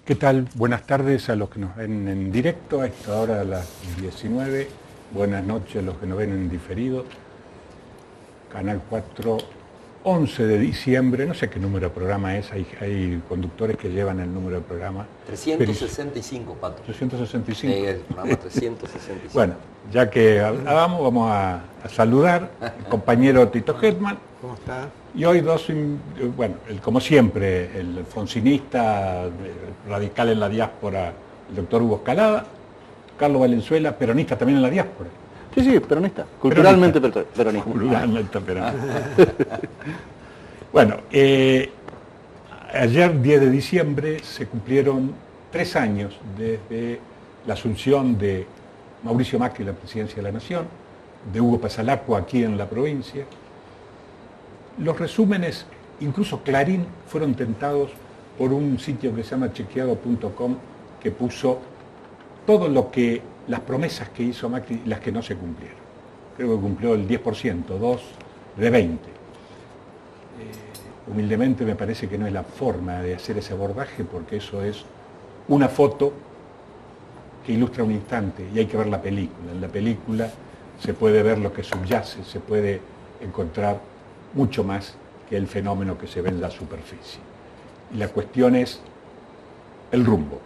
¿Qué tal? Buenas tardes a los que nos ven en directo a esta hora, a las 19. Buenas noches a los que nos ven en diferido. Canal 4, 11 de diciembre. No sé qué número de programa es. Hay conductores que llevan el número de programa. 365, Pato. 365. El programa 365. Bueno, ya que hablábamos, vamos a saludar al compañero Tito Hetman. ¿Cómo está? Y hoy como siempre, el fonsinista, radical en la diáspora, el doctor Hugo Escalada, Carlos Valenzuela, peronista también en la diáspora. Sí, peronista. Culturalmente peronista. Culturalmente peronista. Bueno, ayer, 10 de diciembre, se cumplieron 3 años desde la asunción de Mauricio Macri a la presidencia de la Nación, de Hugo Pasalacqua aquí en la provincia. Los resúmenes, incluso Clarín, fueron tentados por un sitio que se llama chequeado.com, que puso todo lo que, las promesas que hizo Macri y las que no se cumplieron. Creo que cumplió el 10%, 2 de 20. Humildemente me parece que no es la forma de hacer ese abordaje, porque eso es una foto que ilustra un instante y hay que ver la película. En la película se puede ver lo que subyace, se puede encontrar mucho más que el fenómeno que se ve en la superficie. Y la cuestión es el rumbo.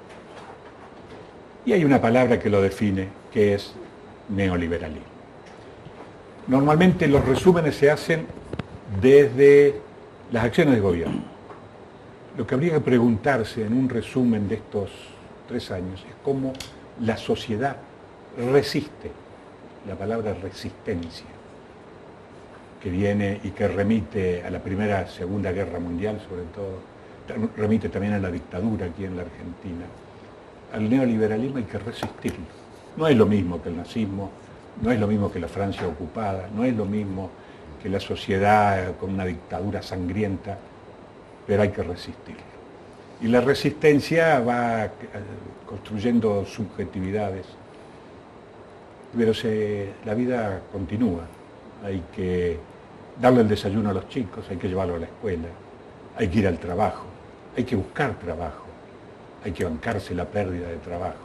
Y hay una palabra que lo define, que es neoliberalismo. Normalmente los resúmenes se hacen desde las acciones de gobierno. Lo que habría que preguntarse en un resumen de estos 3 años es cómo la sociedad resiste, la palabra resistencia, que viene y que remite a la Primera, Segunda Guerra Mundial, sobre todo, remite también a la dictadura aquí en la Argentina. Al neoliberalismo hay que resistirlo. No es lo mismo que el nazismo, no es lo mismo que la Francia ocupada, no es lo mismo que la sociedad con una dictadura sangrienta, pero hay que resistirlo. Y la resistencia va construyendo subjetividades, pero la vida continúa. Hay que darle el desayuno a los chicos, hay que llevarlo a la escuela, hay que ir al trabajo, hay que buscar trabajo, hay que bancarse la pérdida de trabajo.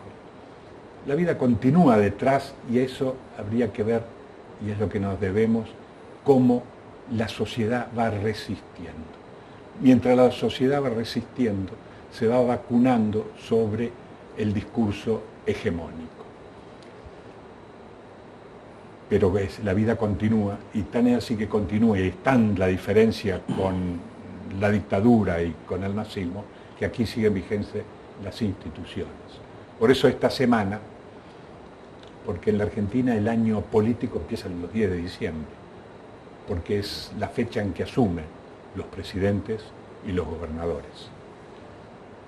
La vida continúa detrás y eso habría que ver, y es lo que nos debemos, cómo la sociedad va resistiendo. Mientras la sociedad va resistiendo, se va vacunando sobre el discurso hegemónico. Pero la vida continúa, y tan es así que continúa, y es tan la diferencia con la dictadura y con el nazismo, que aquí siguen vigentes las instituciones. Por eso esta semana, porque en la Argentina el año político empieza los 10 de diciembre, porque es la fecha en que asumen los presidentes y los gobernadores.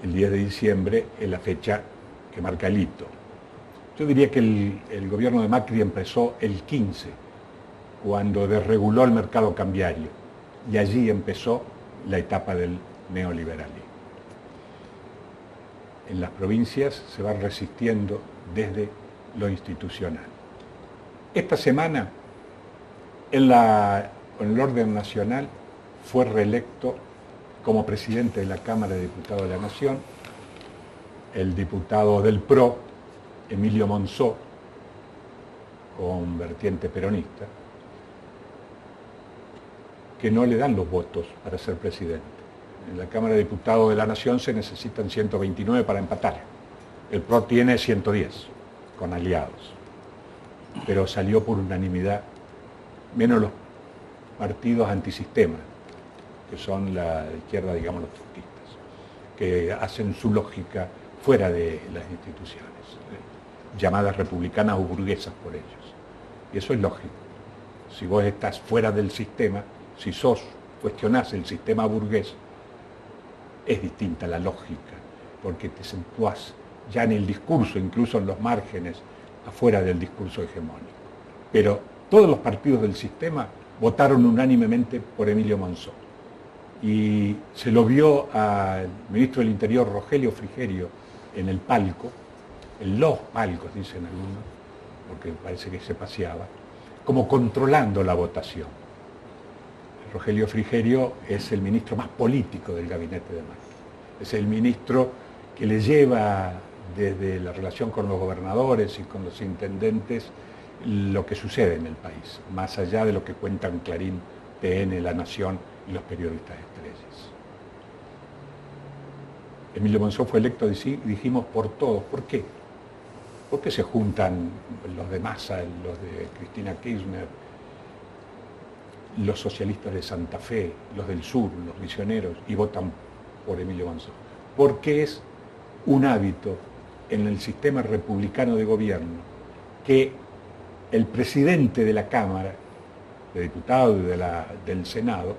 El 10 de diciembre es la fecha que marca el hito. Yo diría que el gobierno de Macri empezó el 15, cuando desreguló el mercado cambiario, y allí empezó la etapa del neoliberalismo. En las provincias se va resistiendo desde lo institucional. Esta semana, en el orden nacional, fue reelecto como presidente de la Cámara de Diputados de la Nación el diputado del PRO, Emilio Monzó, con vertiente peronista, que no le dan los votos para ser presidente. En la Cámara de Diputados de la Nación se necesitan 129 para empatar. El PRO tiene 110, con aliados. Pero salió por unanimidad, menos los partidos antisistema, que son la izquierda, digamos, los trotskistas, que hacen su lógica fuera de las instituciones, llamadas republicanas o burguesas por ellos. Y eso es lógico. Si vos estás fuera del sistema, si cuestionás el sistema burgués, es distinta la lógica, porque te situás ya en el discurso, incluso en los márgenes, afuera del discurso hegemónico. Pero todos los partidos del sistema votaron unánimemente por Emilio Monzó. Y se lo vio al ministro del Interior, Rogelio Frigerio, en el palco, en los palcos, dicen algunos, porque parece que se paseaba, como controlando la votación. Rogelio Frigerio es el ministro más político del gabinete de Macri. Es el ministro que le lleva desde la relación con los gobernadores y con los intendentes lo que sucede en el país, más allá de lo que cuentan Clarín, TN, La Nación y los periodistas estrellas. Emilio Monzó fue electo, dijimos, por todos. ¿Por qué? Porque se juntan los de Massa, los de Cristina Kirchner, los socialistas de Santa Fe, los del sur, los misioneros, y votan por Emilio Monzó. Porque es un hábito en el sistema republicano de gobierno que el presidente de la Cámara, de Diputados y del Senado,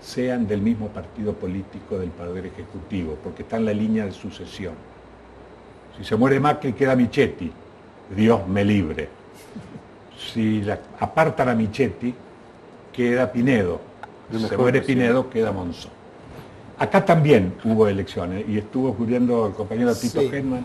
sean del mismo partido político del Poder Ejecutivo, porque está en la línea de sucesión. Si se muere Macri, queda Michetti, Dios me libre. Si apartan a Michetti, queda Pinedo. Si se muere Pinedo, queda Monzó. Acá también hubo elecciones y estuvo cubriendo el compañero Tito Hedman.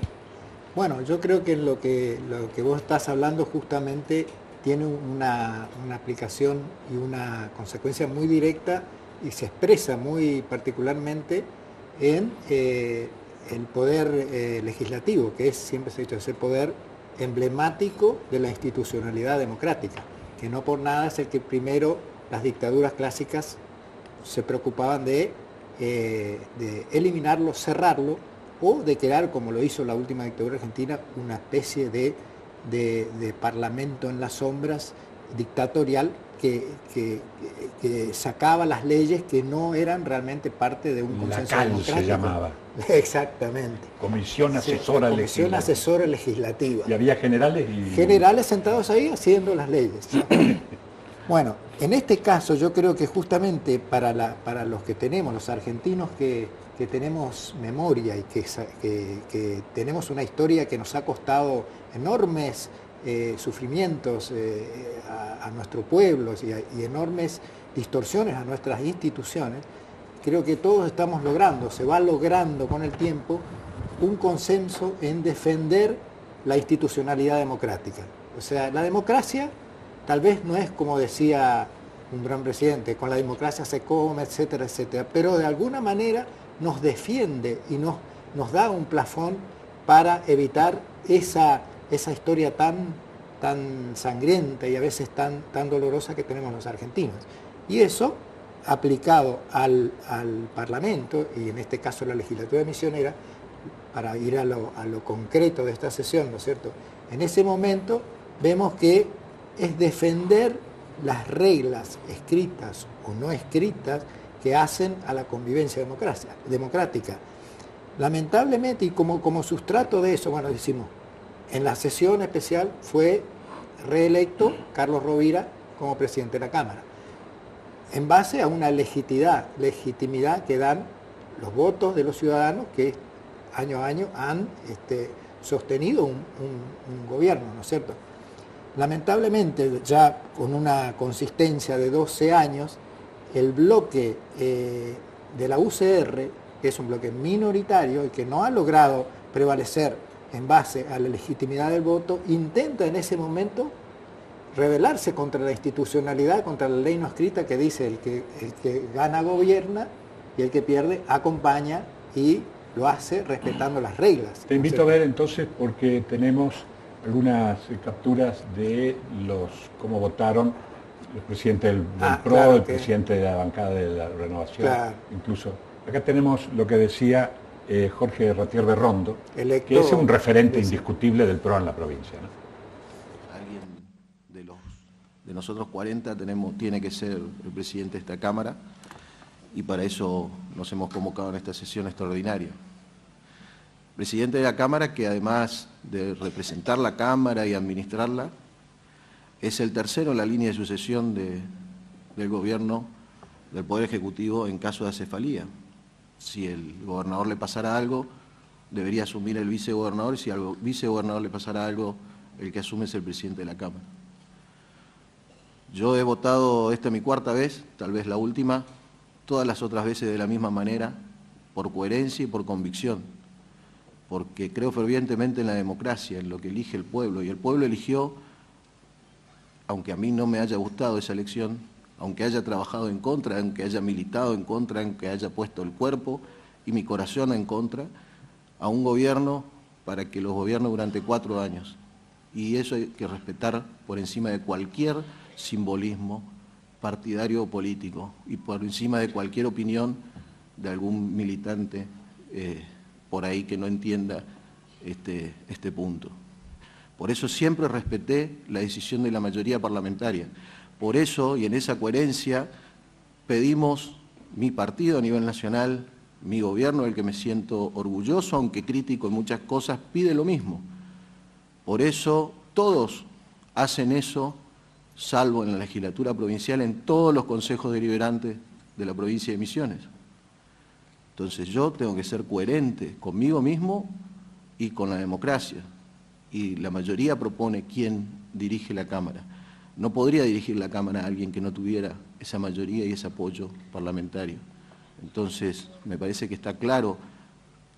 Bueno, yo creo que lo que vos estás hablando justamente tiene una aplicación y una consecuencia muy directa y se expresa muy particularmente en el poder legislativo, que es, siempre se ha dicho, es el poder emblemático de la institucionalidad democrática, que no por nada es el que primero las dictaduras clásicas se preocupaban de eliminarlo, cerrarlo, o de crear, como lo hizo la última dictadura argentina, una especie de parlamento en las sombras dictatorial que sacaba las leyes que no eran realmente parte de un consenso democrático. La CAL se llamaba. Exactamente. Comisión Asesora Legislativa. Comisión Asesora Legislativa. Y había generales y... Generales sentados ahí haciendo las leyes. Bueno, en este caso yo creo que justamente para los que tenemos, los argentinos que tenemos memoria y que tenemos una historia que nos ha costado enormes sufrimientos a nuestros pueblos y enormes distorsiones a nuestras instituciones, creo que todos estamos logrando, se va logrando con el tiempo, un consenso en defender la institucionalidad democrática. O sea, la democracia tal vez no es como decía un gran presidente, con la democracia se come, etcétera, etcétera, pero de alguna manera nos defiende y nos da un plafón para evitar esa historia tan sangrienta y a veces tan dolorosa que tenemos los argentinos. Y eso, aplicado al Parlamento, y en este caso la legislatura misionera, para ir a lo concreto de esta sesión, ¿no es cierto? En ese momento vemos que es defender las reglas escritas o no escritas que hacen a la convivencia democrática. Lamentablemente, y como sustrato de eso, bueno, decimos, en la sesión especial fue reelecto Carlos Rovira como presidente de la Cámara, en base a una legitimidad que dan los votos de los ciudadanos que año a año han sostenido un gobierno, ¿no es cierto? Lamentablemente, ya con una consistencia de 12 años, el bloque de la UCR, que es un bloque minoritario y que no ha logrado prevalecer en base a la legitimidad del voto, intenta en ese momento rebelarse contra la institucionalidad, contra la ley no escrita que dice el que gana gobierna y el que pierde acompaña, y lo hace respetando las reglas. Te invito a ver entonces, porque tenemos algunas capturas de cómo votaron los presidentes del PRO, claro, el presidente de la bancada de la Renovación, claro. Incluso. Acá tenemos lo que decía Jorge Ratier de Rondo, electo, que es un referente indiscutible del PRO en la provincia, ¿no? Alguien de nosotros 40 tiene que ser el presidente de esta Cámara, y para eso nos hemos convocado en esta sesión extraordinaria. Presidente de la Cámara que, además de representar la Cámara y administrarla, es el tercero en la línea de sucesión del gobierno, del Poder Ejecutivo, en caso de acefalía. Si el gobernador le pasara algo, debería asumir el vicegobernador, y si al vicegobernador le pasara algo, el que asume es el presidente de la Cámara. Yo he votado, esta es mi cuarta vez, tal vez la última, todas las otras veces de la misma manera, por coherencia y por convicción, porque creo fervientemente en la democracia, en lo que elige el pueblo, y el pueblo eligió, aunque a mí no me haya gustado esa elección, aunque haya trabajado en contra, aunque haya militado en contra, aunque haya puesto el cuerpo, y mi corazón en contra a un gobierno para que los gobierne durante 4 años. Y eso hay que respetar por encima de cualquier simbolismo partidario o político y por encima de cualquier opinión de algún militante por ahí que no entienda este punto. Por eso siempre respeté la decisión de la mayoría parlamentaria. Por eso, y en esa coherencia, pedimos, mi partido a nivel nacional, mi gobierno, del que me siento orgulloso, aunque crítico en muchas cosas, pide lo mismo. Por eso, todos hacen eso, salvo en la legislatura provincial, en todos los consejos deliberantes de la provincia de Misiones. Entonces yo tengo que ser coherente conmigo mismo y con la democracia. Y la mayoría propone quién dirige la Cámara. No podría dirigir la Cámara a alguien que no tuviera esa mayoría y ese apoyo parlamentario. Entonces, me parece que está claro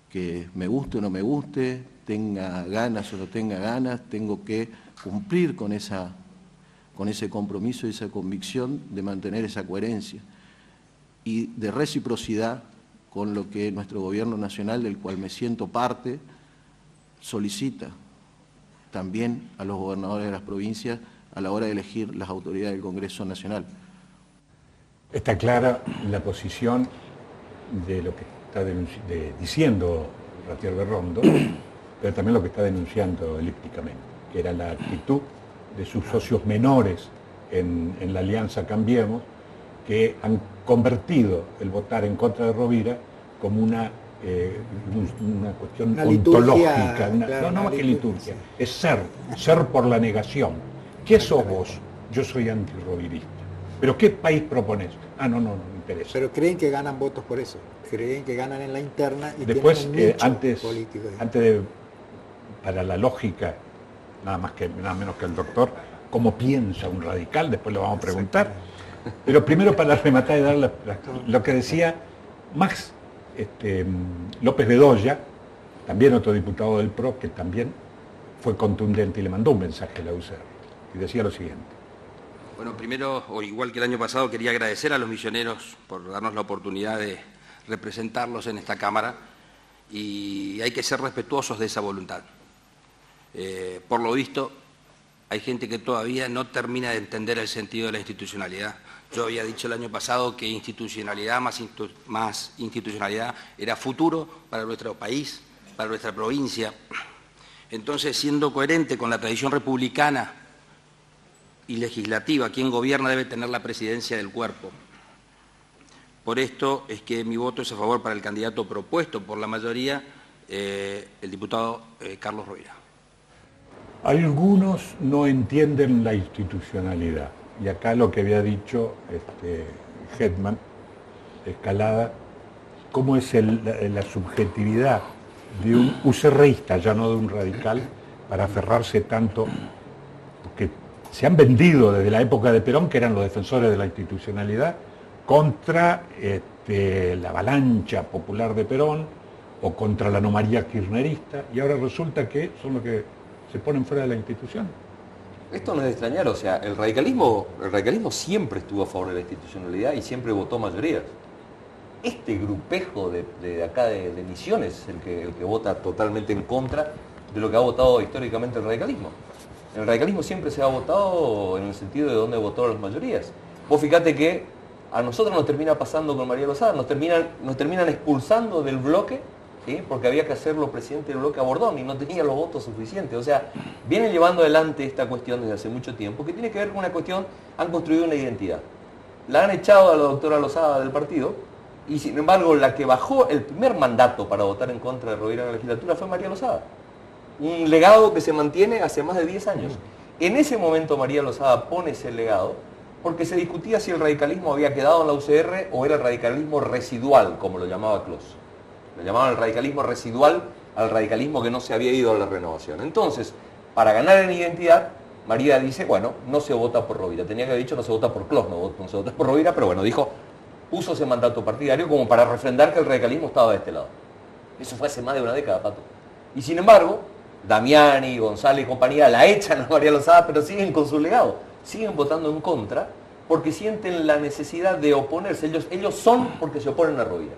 que me guste o no me guste, tenga ganas o no tenga ganas, tengo que cumplir con ese compromiso y esa convicción de mantener esa coherencia y de reciprocidad con lo que nuestro gobierno nacional, del cual me siento parte, solicita también a los gobernadores de las provincias a la hora de elegir las autoridades del Congreso Nacional. Está clara la posición de lo que está diciendo Ratier Berrondo, pero también lo que está denunciando elípticamente, que era la actitud de sus socios menores en la Alianza Cambiemos, que han convertido el votar en contra de Rovira como una cuestión Una ontológica, liturgia, claro, no más que liturgia, sí. es ser por la negación. ¿Qué sos vos? Yo soy antirrovirista. ¿Pero qué país propones? No me interesa. Pero creen que ganan votos por eso, creen que ganan en la interna y después, tienen un nicho antes político. para la lógica, nada menos que el doctor, cómo piensa un radical, después lo vamos a preguntar. Pero primero, para rematar y dar lo que decía Max López Bedoya, también otro diputado del PRO, que también fue contundente y le mandó un mensaje a la UCR, y decía lo siguiente. Bueno, primero, o igual que el año pasado, quería agradecer a los misioneros por darnos la oportunidad de representarlos en esta Cámara, y hay que ser respetuosos de esa voluntad. Por lo visto, hay gente que todavía no termina de entender el sentido de la institucionalidad. Yo había dicho el año pasado que institucionalidad más institucionalidad era futuro para nuestro país, para nuestra provincia. Entonces, siendo coherente con la tradición republicana y legislativa, quien gobierna debe tener la presidencia del cuerpo. Por esto es que mi voto es a favor para el candidato propuesto por la mayoría, el diputado Carlos Rovira. Algunos no entienden la institucionalidad, y acá lo que había dicho Hetman, Escalada, cómo es la subjetividad de un UCRista, ya no de un radical, para aferrarse tanto, porque se han vendido desde la época de Perón, que eran los defensores de la institucionalidad, contra la avalancha popular de Perón o contra la anomalía kirchnerista, y ahora resulta que son los que se ponen fuera de la institución. Esto no es de extrañar, o sea, el radicalismo siempre estuvo a favor de la institucionalidad y siempre votó mayorías. Este grupejo de acá de Misiones es el que vota totalmente en contra de lo que ha votado históricamente el radicalismo. El radicalismo siempre se ha votado en el sentido de donde votaron las mayorías. Vos fíjate que a nosotros nos termina pasando con María Lozada, nos terminan expulsando del bloque, ¿sí? Porque había que hacerlo presidente del bloque a Bordón y no tenía los votos suficientes. O sea, vienen llevando adelante esta cuestión desde hace mucho tiempo, que tiene que ver con una cuestión, han construido una identidad. La han echado a la doctora Lozada del partido, y sin embargo la que bajó el primer mandato para votar en contra de Rovira en la legislatura fue María Lozada. Un legado que se mantiene hace más de 10 años. En ese momento María Lozada pone ese legado porque se discutía si el radicalismo había quedado en la UCR o era el radicalismo residual, como lo llamaba Clos. Lo llamaban el radicalismo residual al radicalismo que no se había ido a la renovación. Entonces, para ganar en identidad, María dice, bueno, no se vota por Rovira. Tenía que haber dicho no se vota por Clos, no se vota por Rovira, pero bueno, dijo, puso ese mandato partidario como para refrendar que el radicalismo estaba de este lado. Eso fue hace más de una década, Pato. Y sin embargo, Damiani, González y compañía la echan a María Lozada, pero siguen con su legado. Siguen votando en contra porque sienten la necesidad de oponerse. Ellos son porque se oponen a Rovira.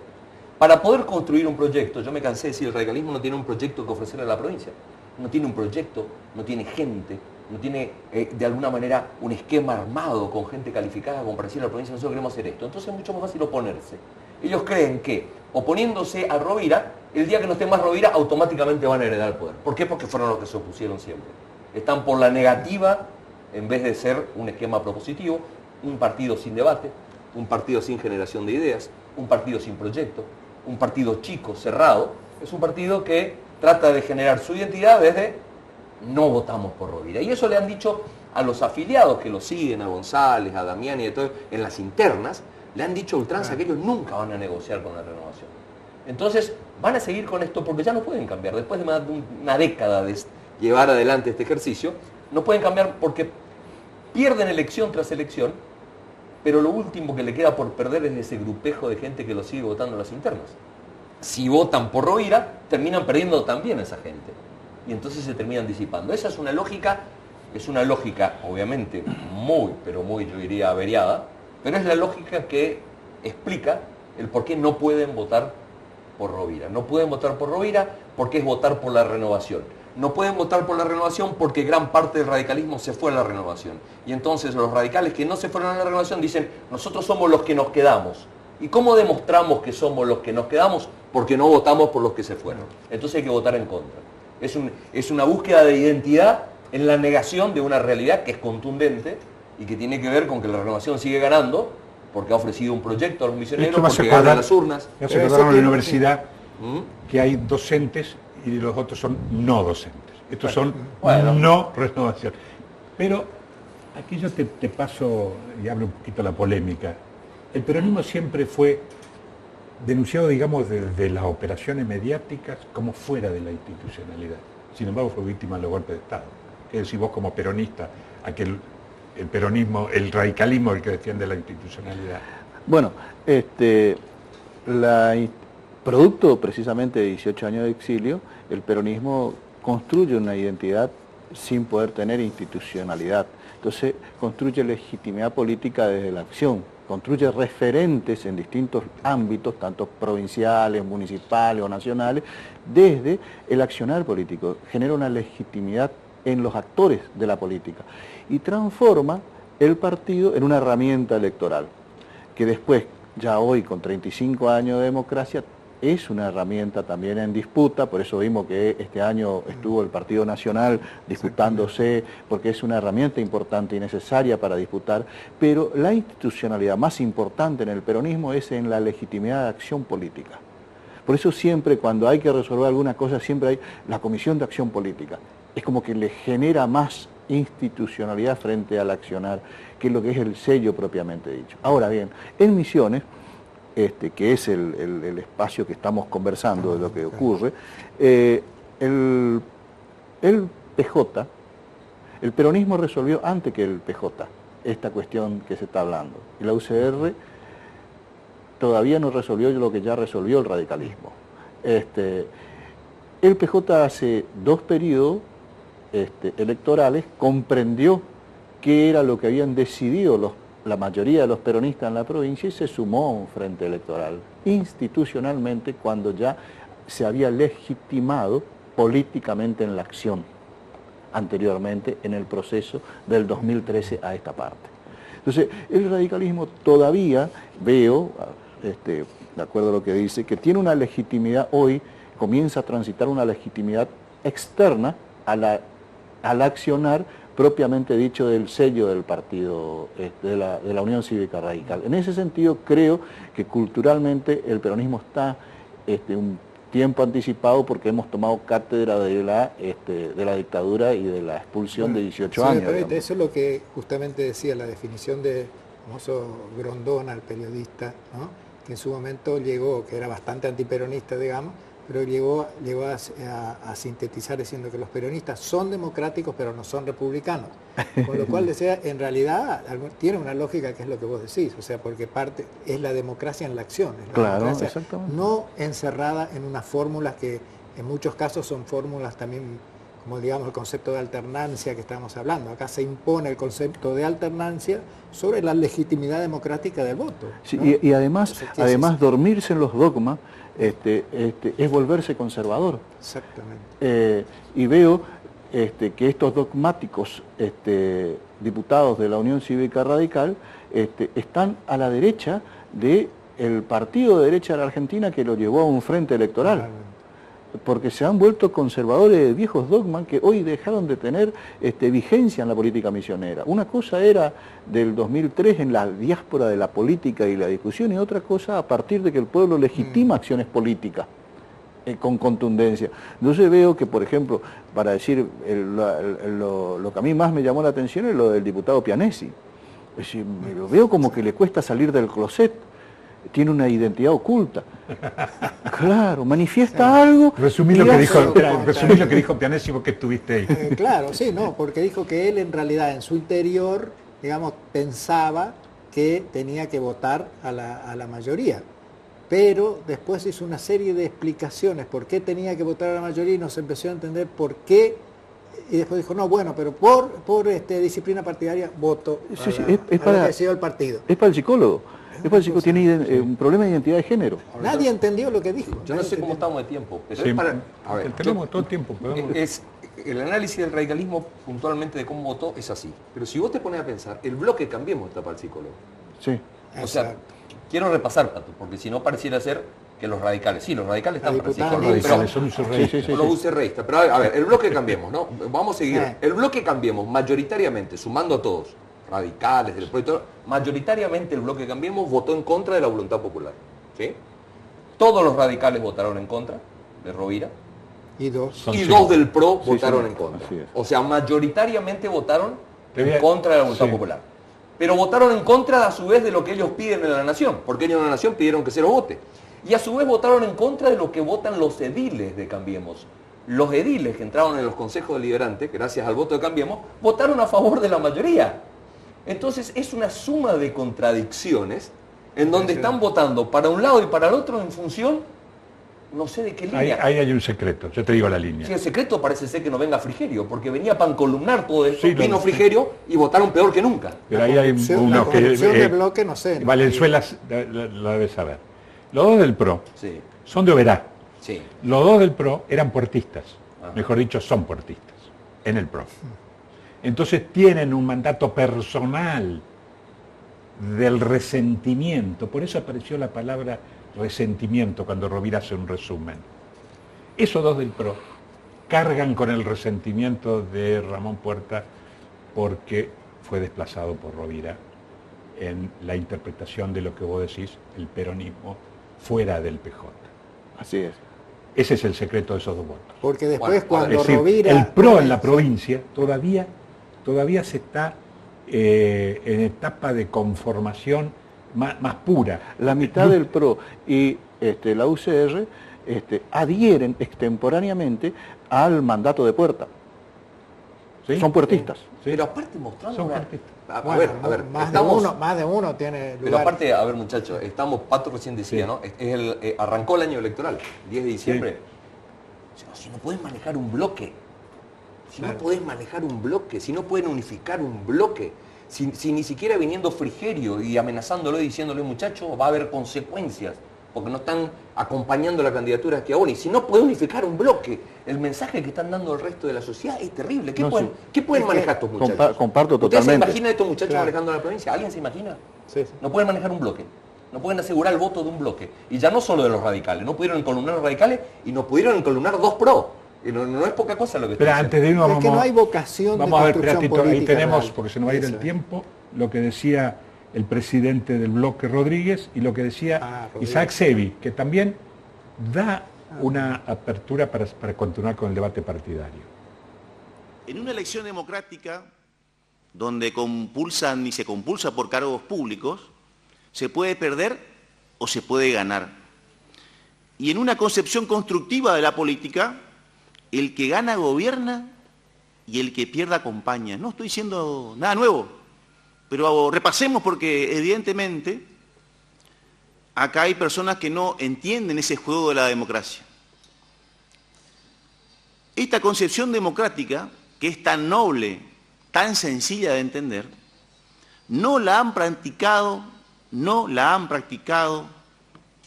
Para poder construir un proyecto, yo me cansé de decir, el radicalismo no tiene un proyecto que ofrecerle a la provincia. No tiene un proyecto, no tiene gente, no tiene de alguna manera un esquema armado con gente calificada como para decirle a la provincia, nosotros queremos hacer esto. Entonces es mucho más fácil oponerse. Ellos creen que oponiéndose a Rovira, el día que no esté más Rovira, automáticamente van a heredar el poder. ¿Por qué? Porque fueron los que se opusieron siempre. Están por la negativa en vez de ser un esquema propositivo, un partido sin debate, un partido sin generación de ideas, un partido sin proyecto, un partido chico, cerrado. Es un partido que trata de generar su identidad desde no votamos por Rovira. Y eso le han dicho a los afiliados que lo siguen, a González, a Damián y de todo, en las internas, le han dicho a ultranza que ellos nunca van a negociar con la renovación. Entonces, van a seguir con esto porque ya no pueden cambiar. Después de más de una década de llevar adelante este ejercicio, no pueden cambiar porque pierden elección tras elección, pero lo último que le queda por perder es ese grupejo de gente que lo sigue votando en las internas. Si votan por Rovira, terminan perdiendo también a esa gente. Y entonces se terminan disipando. Esa es una lógica obviamente muy, pero muy, yo diría, averiada, pero es la lógica que explica el por qué no pueden votar por Rovira. No pueden votar por Rovira porque es votar por la renovación. No pueden votar por la renovación porque gran parte del radicalismo se fue a la renovación. Y entonces los radicales que no se fueron a la renovación dicen, nosotros somos los que nos quedamos. ¿Y cómo demostramos que somos los que nos quedamos? Porque no votamos por los que se fueron. Entonces hay que votar en contra. Es una búsqueda de identidad en la negación de una realidad que es contundente y que tiene que ver con que la renovación sigue ganando porque ha ofrecido un proyecto a los misioneros, porque gana las urnas. Me hace acordar en la universidad que hay docentes y los otros son no docentes. Estos son no renovación. Pero aquí yo te paso y hablo un poquito la polémica. El peronismo siempre fue denunciado, digamos, desde las operaciones mediáticas como fuera de la institucionalidad. Sin embargo, fue víctima de los golpes de Estado. ¿Qué decís vos como peronista? A que el peronismo, el radicalismo, el que defiende la institucionalidad. Bueno, producto precisamente de 18 años de exilio, el peronismo construye una identidad sin poder tener institucionalidad. Entonces, construye legitimidad política desde la acción, construye referentes en distintos ámbitos, tanto provinciales, municipales o nacionales, desde el accionar político. Genera una legitimidad en los actores de la política y transforma el partido en una herramienta electoral, que después, ya hoy con 35 años de democracia, es una herramienta también en disputa. Por eso vimos que este año estuvo el Partido Nacional disputándose, porque es una herramienta importante y necesaria para disputar, pero la institucionalidad más importante en el peronismo es en la legitimidad de acción política. Por eso siempre cuando hay que resolver alguna cosa, siempre hay la Comisión de Acción Política. Es como que le genera más institucionalidad frente al accionar, que es lo que es el sello propiamente dicho. Ahora bien, en Misiones, que es el espacio que estamos conversando de lo que ocurre, el PJ, el peronismo resolvió antes que el PJ esta cuestión que se está hablando. Y la UCR todavía no resolvió lo que ya resolvió el radicalismo. El PJ hace 2 periodos electorales comprendió qué era lo que habían decidido la mayoría de los peronistas en la provincia y se sumó a un frente electoral institucionalmente cuando ya se había legitimado políticamente en la acción anteriormente en el proceso del 2013 a esta parte. Entonces, el radicalismo todavía veo, de acuerdo a lo que dice, que tiene una legitimidad hoy, comienza a transitar una legitimidad externa al accionar propiamente dicho del sello del partido, de la Unión Cívica Radical. En ese sentido, creo que culturalmente el peronismo está un tiempo anticipado porque hemos tomado cátedra de la dictadura y de la expulsión de 18 años. Pero eso es lo que justamente decía la definición de famoso Grondona, el periodista, ¿no? Que en su momento llegó, que era bastante antiperonista, digamos, pero llegó a sintetizar diciendo que los peronistas son democráticos pero no son republicanos. Con lo cual decía, en realidad tiene una lógica que es lo que vos decís, o sea, porque parte es la democracia en la acción, es la claro, democracia exactamente. No encerrada en unas fórmulas que en muchos casos son fórmulas también, como digamos el concepto de alternancia que estamos hablando. Acá se impone el concepto de alternancia sobre la legitimidad democrática del voto. Sí, ¿no? y además, Entonces, ¿qué dormirse en los dogmas es volverse conservador. Exactamente. Y veo que estos dogmáticos diputados de la Unión Cívica Radical están a la derecha del partido de derecha de la Argentina que lo llevó a un frente electoral. Porque se han vuelto conservadores de viejos dogmas que hoy dejaron de tener vigencia en la política misionera. Una cosa era del 2003 en la diáspora de la política y la discusión, y otra cosa a partir de que el pueblo legitima acciones políticas con contundencia. Entonces veo que, por ejemplo, para decir lo que a mí más me llamó la atención es lo del diputado Pianesi. Es decir, me lo veo como que le cuesta salir del closet. Tiene una identidad oculta. Claro, manifiesta algo. Resumí lo que dijo Pianesi, porque estuviste ahí. Claro, sí, no, porque dijo que él en realidad en su interior, digamos, pensaba que tenía que votar a la mayoría. Pero después hizo una serie de explicaciones por qué tenía que votar a la mayoría y nos empezó a entender por qué. Y después dijo, no, bueno, pero por disciplina partidaria voto Sí, sí, a lo que para decidió el partido. Es para el psicólogo. Es para el psicólogo, tiene un problema de identidad de género. Nadie entendió lo que dijo. Yo no sé cómo estamos de tiempo, pero Sí, es para... A ver, tenemos todo el tiempo. el análisis del radicalismo puntualmente de cómo votó es así. Pero si vos te pones a pensar, el bloque Cambiemos está para el psicólogo. Sí. O sea, quiero repasar, Pato, porque si no pareciera ser que los radicales están para el psicólogo. Radicales son usurreístas. Sí. Los usurreístas. Pero a ver, el bloque Cambiemos, ¿no? Vamos a seguir. El bloque Cambiemos, mayoritariamente, sumando a todos, radicales, del proyecto, mayoritariamente el bloque Cambiemos votó en contra de la voluntad popular. ¿Sí? Todos los radicales votaron en contra de Rovira. Y dos. Y dos del PRO votaron sí, en contra. así es. O sea, mayoritariamente votaron Te en contra de la voluntad sí. popular. Pero votaron en contra a su vez de lo que ellos piden en la nación, porque ellos en la nación pidieron que se los vote. Y a su vez votaron en contra de lo que votan los ediles de Cambiemos. Los ediles que entraron en los consejos deliberantes, gracias al voto de Cambiemos, votaron a favor de la mayoría. Entonces es una suma de contradicciones en donde están votando para un lado y para el otro en función, no sé de qué línea. Ahí hay un secreto, yo te digo la línea. Sí, el secreto parece ser que no venga Frigerio, porque venía para encolumnar todo esto, Sí, vino Frigerio y votaron peor que nunca. Pero ahí hay La uno que... corrupción de bloque, no sé. Valenzuela lo debe saber. Los dos del PRO Sí, son de Oberá. sí. Los dos del PRO eran puertistas. Ajá. Mejor dicho, son puertistas. En el PRO. Entonces tienen un mandato personal del resentimiento. Por eso apareció la palabra resentimiento cuando Rovira hace un resumen. Esos dos del PRO cargan con el resentimiento de Ramón Puerta porque fue desplazado por Rovira en la interpretación de lo que vos decís, el peronismo fuera del PJ. Así es. Ese es el secreto de esos dos votos. Porque después Bueno, cuando Es decir, Rovira... el PRO en la provincia todavía se está en etapa de conformación más pura. La mitad del PRO y la UCR adhieren extemporáneamente al mandato de Puerta. ¿Sí? Son puertistas. Sí. Pero aparte mostrando Son una... puertistas. A Bueno, ver, más estamos... de uno tiene lugar. Pero aparte, a ver muchachos, estamos, Pato recién decía, Sí. ¿no? Arrancó el año electoral, 10 de diciembre. O sea, si no podés manejar un bloque, si no podés manejar un bloque, si no pueden unificar un bloque, si ni siquiera viniendo Frigerio y amenazándolo y diciéndole, muchachos, va a haber consecuencias, porque no están acompañando la candidatura de Schiavoni. Si no puede unificar un bloque, el mensaje que están dando al resto de la sociedad es terrible. ¿Qué No, pueden, sí. ¿qué pueden Es que manejar estos muchachos? Comparto ¿Ustedes se totalmente. imaginan estos muchachos Claro. manejando la provincia? ¿Alguien se imagina? Sí, sí. No pueden manejar un bloque. No pueden asegurar el voto de un bloque. Y ya no solo de los radicales. No pudieron encolumnar los radicales y no pudieron encolumnar dos PRO. Y no es poca cosa lo que Pero estoy antes de irnos Es que no hay vocación de vamos a ver, construcción Platito, ahí política tenemos, real. porque se nos va a ir el Eso. tiempo, lo que decía el presidente del bloque Rodríguez y lo que decía Rodríguez. Isaac Sevi, que también da una apertura para continuar con el debate partidario. En una elección democrática, donde compulsan y se compulsa por cargos públicos, se puede perder o se puede ganar. Y en una concepción constructiva de la política, el que gana gobierna y el que pierda acompaña. No estoy diciendo nada nuevo, pero repasemos porque evidentemente acá hay personas que no entienden ese juego de la democracia. esta concepción democrática, que es tan noble, tan sencilla de entender, no la han practicado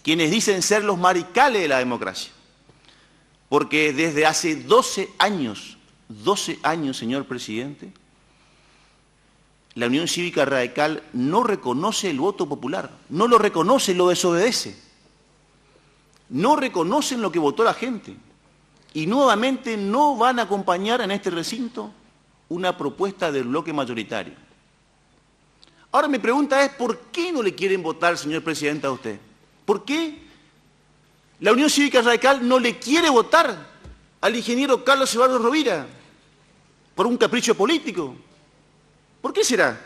quienes dicen ser los maricales de la democracia. Porque desde hace 12 años, señor presidente, la Unión Cívica Radical no reconoce el voto popular, no lo reconoce, lo desobedece. No reconocen lo que votó la gente y nuevamente no van a acompañar en este recinto una propuesta del bloque mayoritario. Ahora mi pregunta es, ¿por qué no le quieren votar, señor presidente, a usted? ¿Por qué la Unión Cívica Radical no le quiere votar al ingeniero Carlos Eduardo Rovira? ¿Por un capricho político? ¿Por qué será?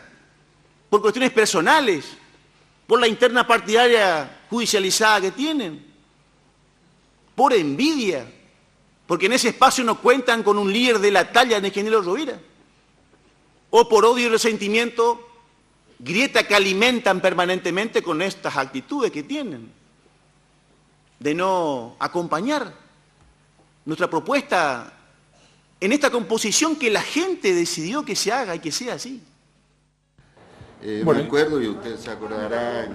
¿Por cuestiones personales? ¿Por la interna partidaria judicializada que tienen? ¿Por envidia? ¿Porque en ese espacio no cuentan con un líder de la talla del ingeniero Rovira? ¿O por odio y resentimiento, grieta que alimentan permanentemente con estas actitudes que tienen de no acompañar nuestra propuesta en esta composición que la gente decidió que se haga y que sea así? Me acuerdo, y usted se acordará,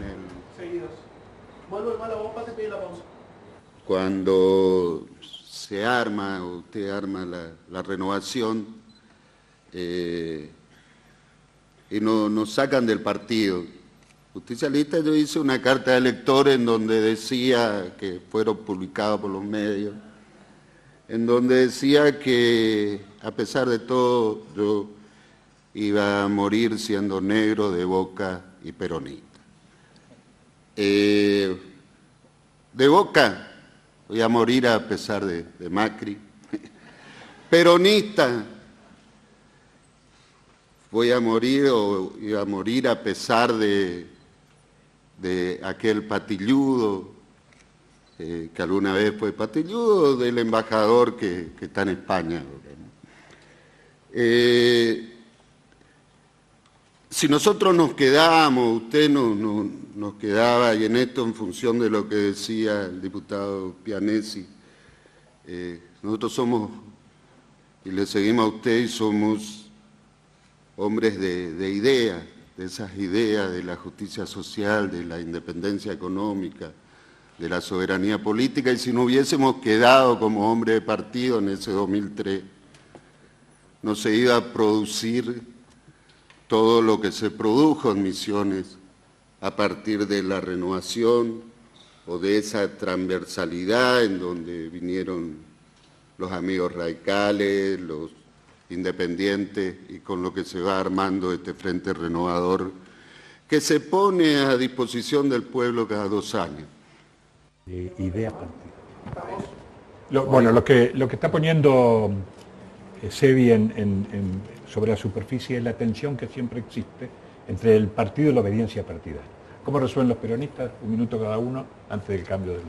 cuando se arma, usted arma la renovación, y nos sacan del partido. Justicialista, yo hice una carta de electores en donde decía, que fueron publicados por los medios, en donde decía que a pesar de todo yo iba a morir siendo negro de Boca y peronista. De Boca voy a morir a pesar de Macri. Peronista voy a morir o iba a morir a pesar de aquel patilludo que alguna vez fue patilludo, del embajador que está en España. Si nosotros nos quedamos, usted nos quedaba, y en esto en función de lo que decía el diputado Pianesi, nosotros somos, y le seguimos a usted, y somos hombres de ideas, de esas ideas de la justicia social, de la independencia económica, de la soberanía política, y si no hubiésemos quedado como hombre de partido en ese 2003, no se iba a producir todo lo que se produjo en Misiones a partir de la renovación o de esa transversalidad en donde vinieron los amigos radicales, los independientes, y con lo que se va armando este Frente Renovador que se pone a disposición del pueblo cada 2 años. Idea partida. Lo que está poniendo Sebi sobre la superficie es la tensión que siempre existe entre el partido y la obediencia partidaria. ¿Cómo resuelven los peronistas? 1 minuto cada uno antes del cambio del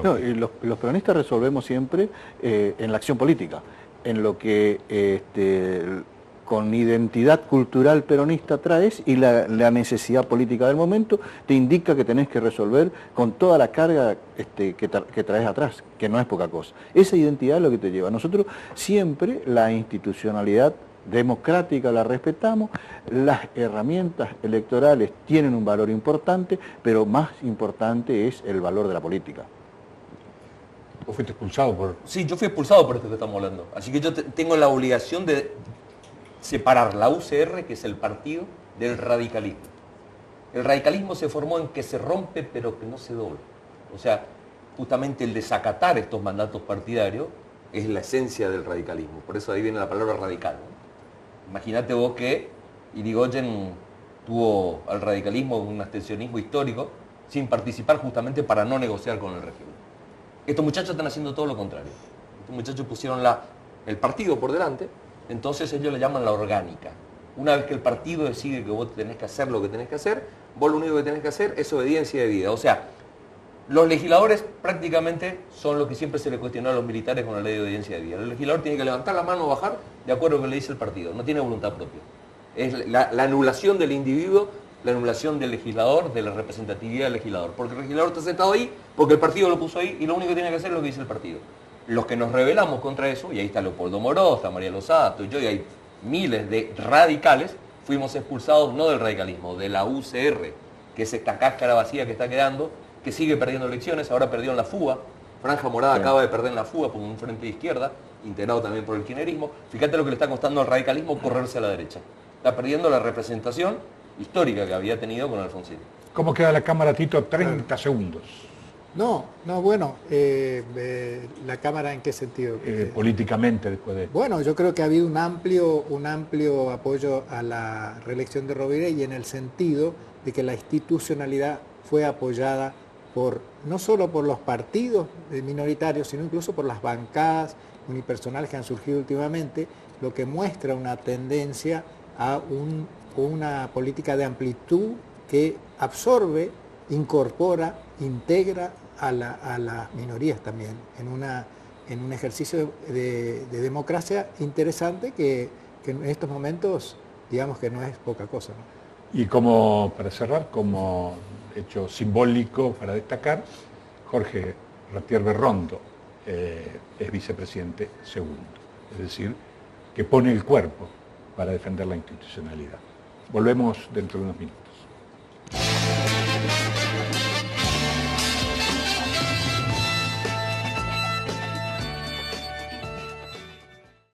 bloque. No, y los peronistas resolvemos siempre en la acción política, en lo que con identidad cultural peronista traes, y la necesidad política del momento te indica que tenés que resolver con toda la carga que traes atrás, que no es poca cosa. Esa identidad es lo que te lleva. Nosotros siempre la institucionalidad democrática la respetamos, las herramientas electorales tienen un valor importante, pero más importante es el valor de la política. ¿Vos fuiste expulsado por...? Sí, yo fui expulsado por esto que estamos hablando. Así que yo tengo la obligación de separar la UCR, que es el partido, del radicalismo. El radicalismo se formó en que se rompe pero que no se dobla. O sea, justamente el desacatar estos mandatos partidarios es la esencia del radicalismo. Por eso ahí viene la palabra radical, ¿no? Imagínate vos que Irigoyen tuvo al radicalismo un abstencionismo histórico sin participar, justamente para no negociar con el régimen. Estos muchachos están haciendo todo lo contrario. Estos muchachos pusieron el partido por delante. Entonces ellos le llaman la orgánica. Una vez que el partido decide que vos tenés que hacer lo que tenés que hacer, vos lo único que tenés que hacer es obediencia de vida. O sea, los legisladores prácticamente son lo que siempre se le cuestionó a los militares con la ley de obediencia de vida. El legislador tiene que levantar la mano o bajar de acuerdo a lo que le dice el partido. No tiene voluntad propia. Es la anulación del individuo, la anulación del legislador, de la representatividad del legislador. Porque el legislador está sentado ahí, porque el partido lo puso ahí, y lo único que tiene que hacer es lo que dice el partido. Los que nos rebelamos contra eso, y ahí está Leopoldo Moró, está María Lozato, y yo, y hay miles de radicales, fuimos expulsados no del radicalismo, de la UCR, que es esta cáscara vacía que está quedando, que sigue perdiendo elecciones, ahora perdió en la fuga. Franja Morada acaba de perder en la fuga por un frente de izquierda, integrado también por el kirchnerismo. Fíjate lo que le está costando al radicalismo correrse a la derecha. Está perdiendo la representación histórica que había tenido con Alfonsín. ¿Cómo queda la Cámara, Tito? 30 segundos. No, bueno, ¿la Cámara en qué sentido? Políticamente después de... Bueno, yo creo que ha habido un amplio apoyo a la reelección de Rovira y en el sentido de que la institucionalidad fue apoyada no solo por los partidos minoritarios, sino incluso por las bancadas unipersonales que han surgido últimamente, lo que muestra una tendencia a una política de amplitud que absorbe, incorpora, integra a las minorías también, en un ejercicio de democracia interesante que en estos momentos, digamos que no es poca cosa, ¿no? Y como, para cerrar, como hecho simbólico para destacar, Jorge Ratier Berrondo es vicepresidente segundo, es decir, que pone el cuerpo para defender la institucionalidad. Volvemos dentro de unos minutos.